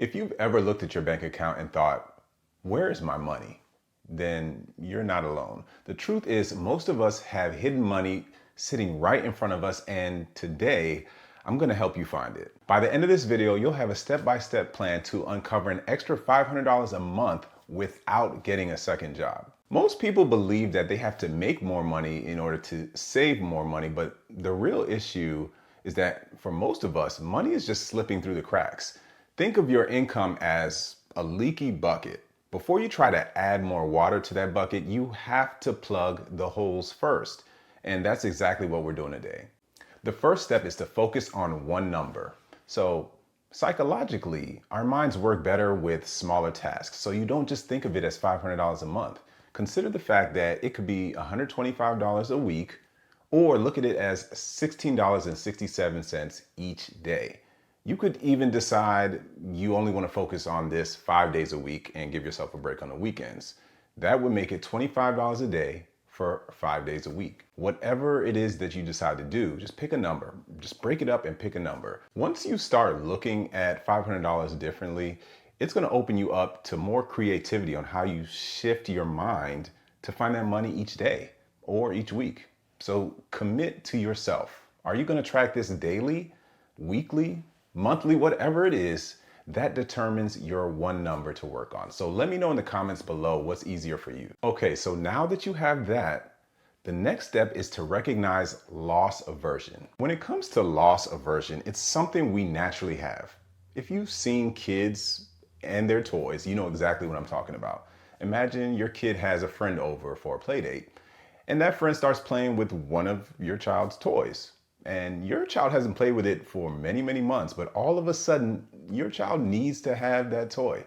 If you've ever looked at your bank account and thought, where is my money? Then you're not alone. The truth is, most of us have hidden money sitting right in front of us, and today I'm going to help you find it. By the end of this video, you'll have a step-by-step plan to uncover an extra $500 a month without getting a second job. Most people believe that they have to make more money in order to save more money, but the real issue is that for most of us, money is just slipping through the cracks. Think of your income as a leaky bucket. Before you try to add more water to that bucket, you have to plug the holes first. And that's exactly what we're doing today. The first step is to focus on one number. So psychologically, our minds work better with smaller tasks. So you don't just think of it as $500 a month. Consider the fact that it could be $125 a week, or look at it as $16.67 each day. You could even decide you only want to focus on this 5 days a week and give yourself a break on the weekends. That would make it $25 a day for 5 days a week. Whatever it is that you decide to do, just pick a number. Just break it up and pick a number. Once you start looking at $500 differently, it's going to open you up to more creativity on how you shift your mind to find that money each day or each week. So commit to yourself. Are you going to track this daily, weekly, monthly, whatever it is? That determines your one number to work on. So let me know in the comments below what's easier for you. Okay, so now that you have that, the next step is to recognize loss aversion. When it comes to loss aversion, it's something we naturally have. If you've seen kids and their toys, you know exactly what I'm talking about. Imagine your kid has a friend over for a play date, and that friend starts playing with one of your child's toys. And your child hasn't played with it for many, many months, but all of a sudden, your child needs to have that toy.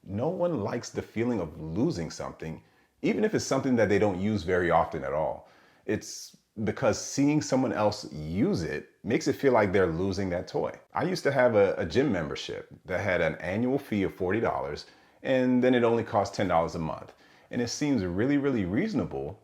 No one likes the feeling of losing something, even if it's something that they don't use very often at all. It's because seeing someone else use it makes it feel like they're losing that toy. I used to have a gym membership that had an annual fee of $40, and then it only cost $10 a month. And it seems really, really reasonable.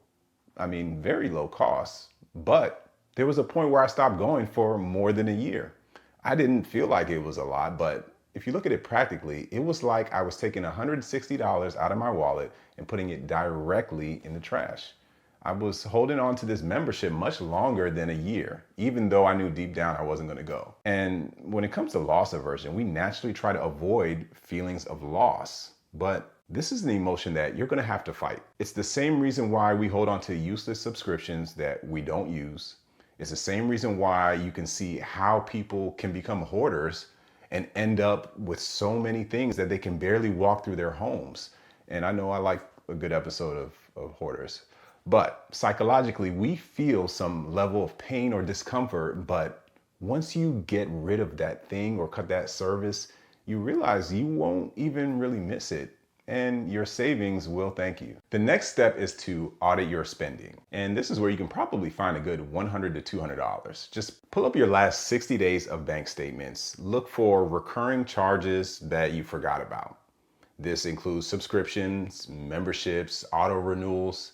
I mean, very low cost, but there was a point where I stopped going for more than a year. I didn't feel like it was a lot, but if you look at it practically, it was like I was taking $160 out of my wallet and putting it directly in the trash. I was holding on to this membership much longer than a year, even though I knew deep down I wasn't going to go. And when it comes to loss aversion, we naturally try to avoid feelings of loss, but this is an emotion that you're going to have to fight. It's the same reason why we hold on to useless subscriptions that we don't use. It's the same reason why you can see how people can become hoarders and end up with so many things that they can barely walk through their homes. And I know I like a good episode of Hoarders, but psychologically we feel some level of pain or discomfort. But once you get rid of that thing or cut that service, you realize you won't even really miss it, and your savings will thank you. The next step is to audit your spending. And this is where you can probably find a good $100 to $200. Just pull up your last 60 days of bank statements. Look for recurring charges that you forgot about. This includes subscriptions, memberships, auto renewals.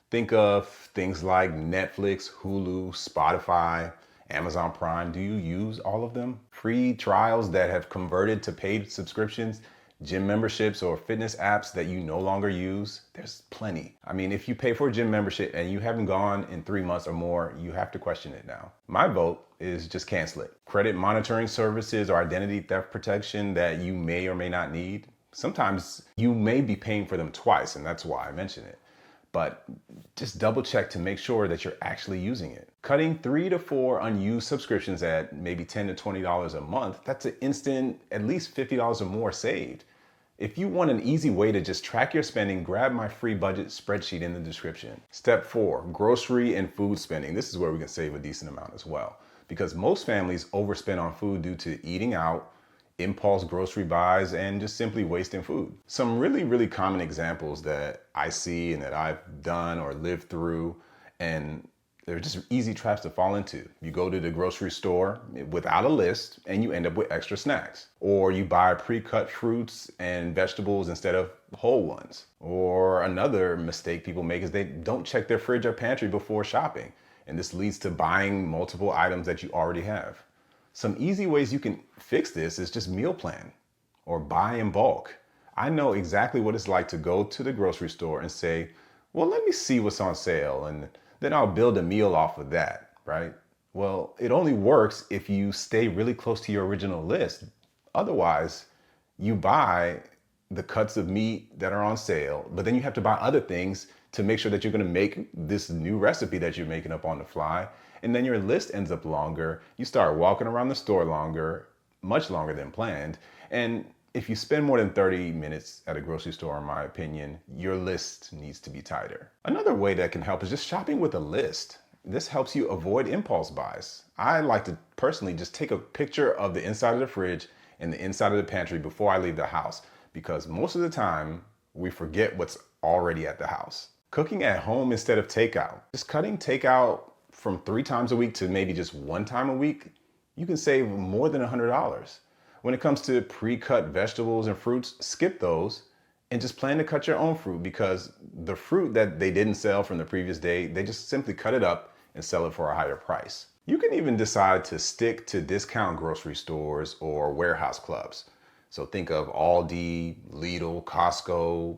Think of things like Netflix, Hulu, Spotify, Amazon Prime. Do you use all of them? Free trials that have converted to paid subscriptions, gym memberships or fitness apps that you no longer use. There's plenty. I mean, if you pay for a gym membership and you haven't gone in 3 months or more, you have to question it now. My vote is just cancel it. Credit monitoring services or identity theft protection that you may or may not need. Sometimes you may be paying for them twice, and that's why I mention it. But just double check to make sure that you're actually using it. Cutting 3 to 4 unused subscriptions at maybe $10 to $20 a month, that's an instant at least $50 or more saved. If you want an easy way to just track your spending, grab my free budget spreadsheet in the description. Step 4, grocery and food spending. This is where we can save a decent amount as well, because most families overspend on food due to eating out, impulse grocery buys, and just simply wasting food. Some really, really common examples that I see and that I've done or lived through, and they're just easy traps to fall into. You go to the grocery store without a list and you end up with extra snacks. Or you buy pre-cut fruits and vegetables instead of whole ones. Or another mistake people make is they don't check their fridge or pantry before shopping. And this leads to buying multiple items that you already have. Some easy ways you can fix this is just meal plan. or buy in bulk. I know exactly what it's like to go to the grocery store and say, well, let me see what's on sale, and then I'll build a meal off of that, right? Well, it only works if you stay really close to your original list. Otherwise, you buy the cuts of meat that are on sale, but then you have to buy other things to make sure that you're going to make this new recipe that you're making up on the fly. And then your list ends up longer. You start walking around the store longer, much longer than planned. And if you spend more than 30 minutes at a grocery store, in my opinion, your list needs to be tighter. Another way that can help is just shopping with a list. This helps you avoid impulse buys. I like to personally just take a picture of the inside of the fridge and the inside of the pantry before I leave the house, because most of the time we forget what's already at the house. Cooking at home instead of takeout. Just cutting takeout from 3 times a week to maybe just 1 time a week, you can save more than $100. When it comes to pre-cut vegetables and fruits, skip those and just plan to cut your own fruit, because the fruit that they didn't sell from the previous day, they just simply cut it up and sell it for a higher price. You can even decide to stick to discount grocery stores or warehouse clubs. So think of Aldi, Lidl, Costco,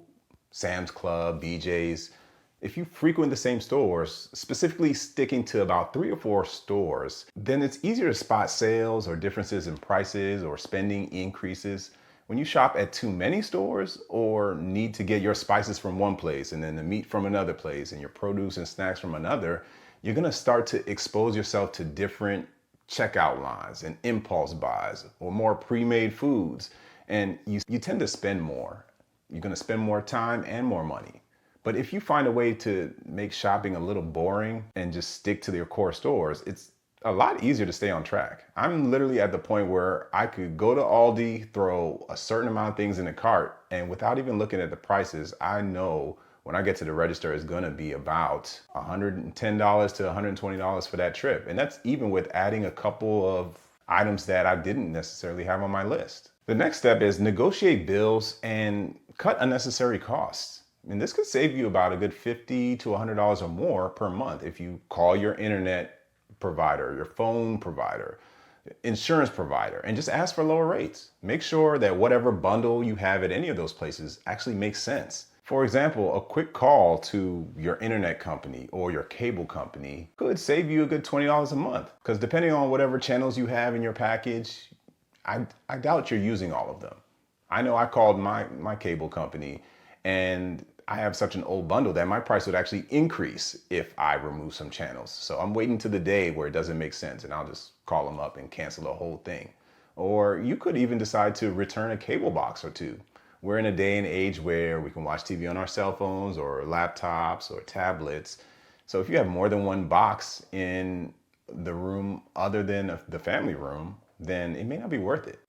Sam's Club, BJ's. If you frequent the same stores, specifically sticking to about 3 or 4 stores, then it's easier to spot sales or differences in prices or spending increases. When you shop at too many stores or need to get your spices from one place and then the meat from another place and your produce and snacks from another, you're going to start to expose yourself to different checkout lines and impulse buys or more pre-made foods. And you tend to spend more. You're going to spend more time and more money. But if you find a way to make shopping a little boring and just stick to your core stores, it's a lot easier to stay on track. I'm literally at the point where I could go to Aldi, throw a certain amount of things in the cart, and without even looking at the prices, I know when I get to the register, it's gonna be about $110 to $120 for that trip. And that's even with adding a couple of items that I didn't necessarily have on my list. The next step is negotiate bills and cut unnecessary costs. And this could save you about a good $50 to $100 or more per month if you call your internet provider, your phone provider, insurance provider, and just ask for lower rates. Make sure that whatever bundle you have at any of those places actually makes sense. For example, a quick call to your internet company or your cable company could save you a good $20 a month, because depending on whatever channels you have in your package, I doubt you're using all of them. I know I called my cable company, and I have such an old bundle that my price would actually increase if I remove some channels. So I'm waiting to the day where it doesn't make sense, and I'll just call them up and cancel the whole thing. Or you could even decide to return a cable box or two. We're in a day and age where we can watch TV on our cell phones or laptops or tablets. So if you have more than one box in the room other than the family room, then it may not be worth it.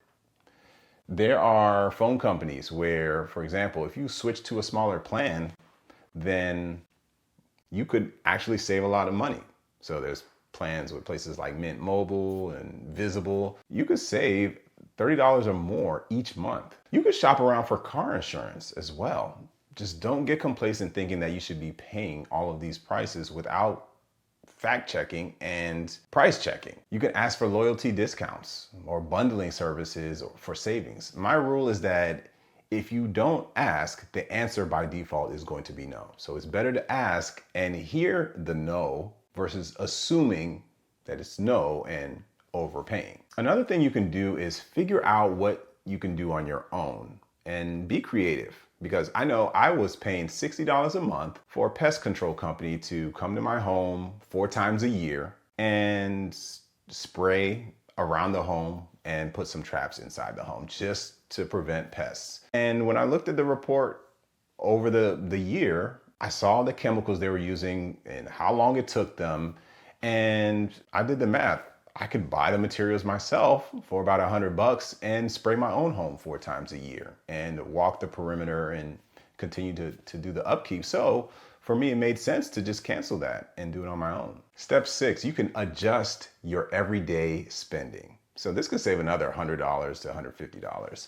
There are phone companies where, for example, if you switch to a smaller plan, then you could actually save a lot of money. So there's plans with places like Mint Mobile and Visible. You could save $30 or more each month. You could shop around for car insurance as well. Just don't get complacent thinking that you should be paying all of these prices without fact checking and price checking. You can ask for loyalty discounts or bundling services for savings. My rule is that if you don't ask, the answer by default is going to be no. So it's better to ask and hear the no versus assuming that it's no and overpaying. Another thing you can do is figure out what you can do on your own and be creative. Because I know I was paying $60 a month for a pest control company to come to my home 4 times a year and spray around the home and put some traps inside the home just to prevent pests. And when I looked at the report over the year, I saw the chemicals they were using and how long it took them. And I did the math. I could buy the materials myself for about $100 and spray my own home 4 times a year and walk the perimeter and continue to do the upkeep. So for me, it made sense to just cancel that and do it on my own. Step 6, you can adjust your everyday spending. So this could save another $100 to $150.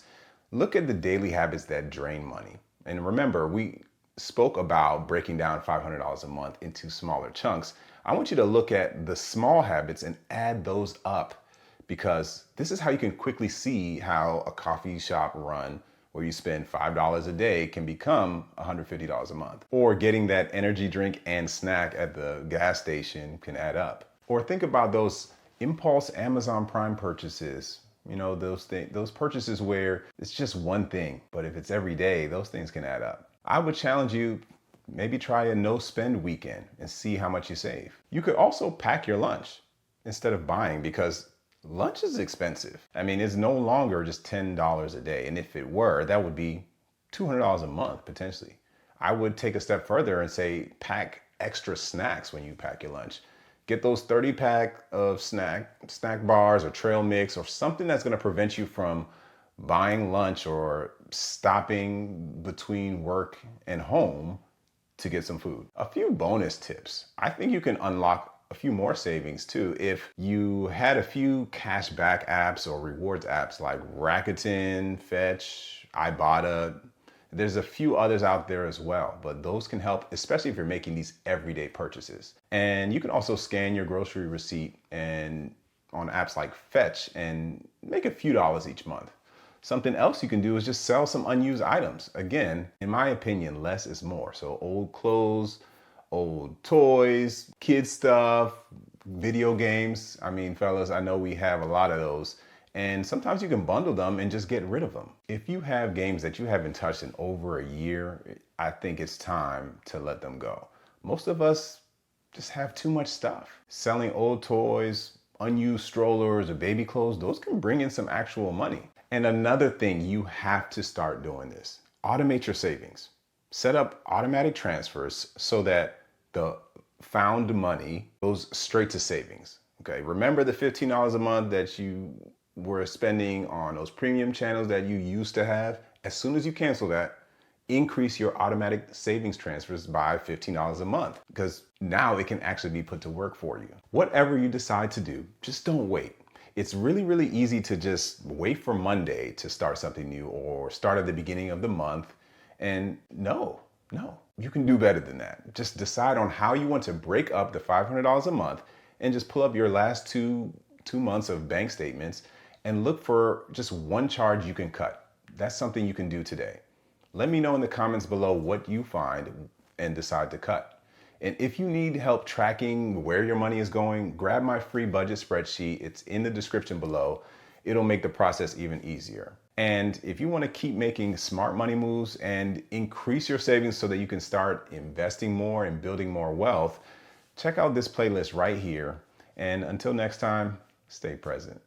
Look at the daily habits that drain money. And remember, we spoke about breaking down $500 a month into smaller chunks. I want you to look at the small habits and add those up, because this is how you can quickly see how a coffee shop run where you spend $5 a day can become $150 a month. Or getting that energy drink and snack at the gas station can add up. Or think about those impulse Amazon Prime purchases. You know, those purchases where it's just one thing, but if it's every day, those things can add up. I would challenge you, maybe try a no spend weekend and see how much you save. You could also pack your lunch instead of buying, because lunch is expensive. I mean, it's no longer just $10 a day. And if it were, that would be $200 a month potentially. I would take a step further and say, pack extra snacks when you pack your lunch. Get those 30 pack of snack bars or trail mix or something that's going to prevent you from buying lunch or stopping between work and home to get some food. A few bonus tips. I think you can unlock a few more savings too if you had a few cashback apps or rewards apps like Rakuten, Fetch, Ibotta. There's a few others out there as well, but those can help, especially if you're making these everyday purchases. And you can also scan your grocery receipt and on apps like Fetch and make a few dollars each month. Something else you can do is just sell some unused items. Again, in my opinion, less is more. So old clothes, old toys, kid stuff, video games. I mean, fellas, I know we have a lot of those. And sometimes you can bundle them and just get rid of them. If you have games that you haven't touched in over a year, I think it's time to let them go. Most of us just have too much stuff. Selling old toys, unused strollers, or baby clothes, those can bring in some actual money. And another thing, you have to start doing this. Automate your savings. Set up automatic transfers so that the found money goes straight to savings. Okay, remember the $15 a month that you were spending on those premium channels that you used to have? As soon as you cancel that, increase your automatic savings transfers by $15 a month, because now it can actually be put to work for you. Whatever you decide to do, just don't wait. It's really, really easy to just wait for Monday to start something new or start at the beginning of the month. And no, you can do better than that. Just decide on how you want to break up the $500 a month and just pull up your last two months of bank statements and look for just one charge you can cut. That's something you can do today. Let me know in the comments below what you find and decide to cut. And if you need help tracking where your money is going, grab my free budget spreadsheet. It's in the description below. It'll make the process even easier. And if you want to keep making smart money moves and increase your savings so that you can start investing more and building more wealth, check out this playlist right here. And until next time, stay present.